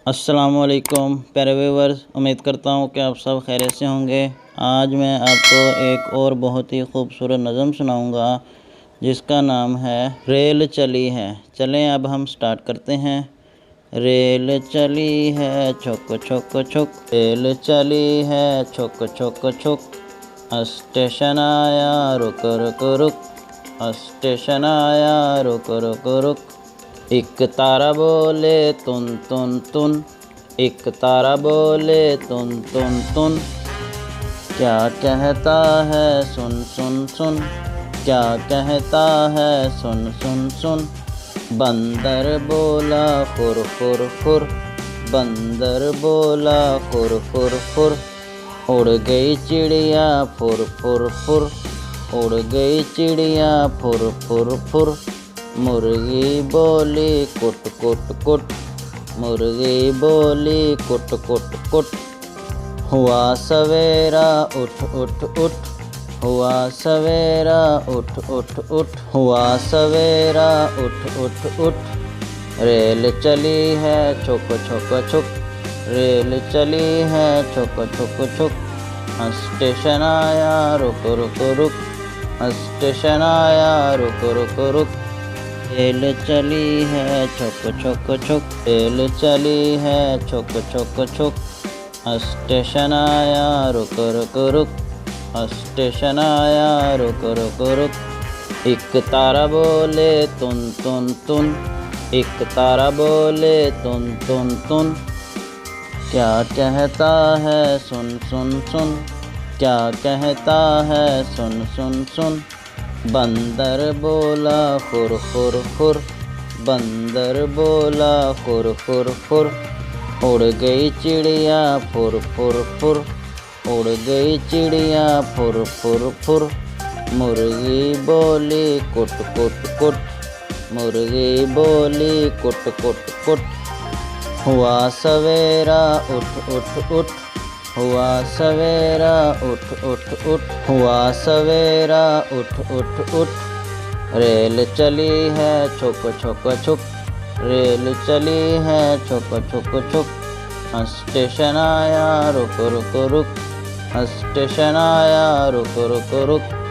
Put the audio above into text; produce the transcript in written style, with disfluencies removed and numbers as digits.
अस्सलामुअलैकुम प्यारे व्यूअर्स, उम्मीद करता हूँ कि आप सब खैरियत से होंगे। आज मैं आपको एक और बहुत ही खूबसूरत नज़म सुनाऊंगा जिसका नाम है रेल चली है। चलें अब हम स्टार्ट करते हैं। रेल चली है छुक छुक छुक, रेल चली है छुक छुक छुक, स्टेशन आया रुक रुक रुक, स्टेशन आया रुक रुक रुक। एक तारा बोले तुन तुन तुन, एक तारा बोले तुन तुन तुन, क्या कहता है सुन सुन सुन, क्या कहता है सुन सुन सुन। बंदर बोला फुर फुर फुर, बंदर बोला फुर फुर फुर, उड़ गई चिड़िया फुर फुर फुर, उड़ गई चिड़िया फुर फुर फुर। मुर्गी बोली कुट कुट कुट, मुर्गी बोली कुट कुट कुट। हुआ सवेरा उठ उठ उठ, हुआ सवेरा उठ उठ उठ, हुआ सवेरा उठ उठ उठ। रेल चली है छुक छुक छुक, रेल चली है छुक छुक छुक, स्टेशन आया रुक रुक रुक, स्टेशन आया रुक रुक रुक। रेल चली है छुक छुक छुक, रेल चली है छुक छुक छुक, स्टेशन आया रुक रुक रुक, स्टेशन आया रुक रुक रुक। एक तारा बोले तुन तुन तुन, एक तारा बोले तुन तुन तुन, क्या कहता है सुन सुन सुन, क्या कहता है सुन सुन सुन। बंदर बोला फुर फुर फुर, बंदर बोला फुर फुर फुर, उड़ गई चिड़िया फुर फुर फुर, उड़ गई चिड़िया फुर फुर फुर। मुर्गी बोली कुट कुट कुट, मुर्गी बोली कुट कुट कुट। हुआ सवेरा उठ उठ उठ, हुआ सवेरा उठ उठ उठ, हुआ सवेरा उठ उठ उठ। रेल चली है छुक छुक छुक, रेल चली है छुक छुक छुक, स्टेशन आया रुक रुक रुक, स्टेशन आया रुक रुक रुक।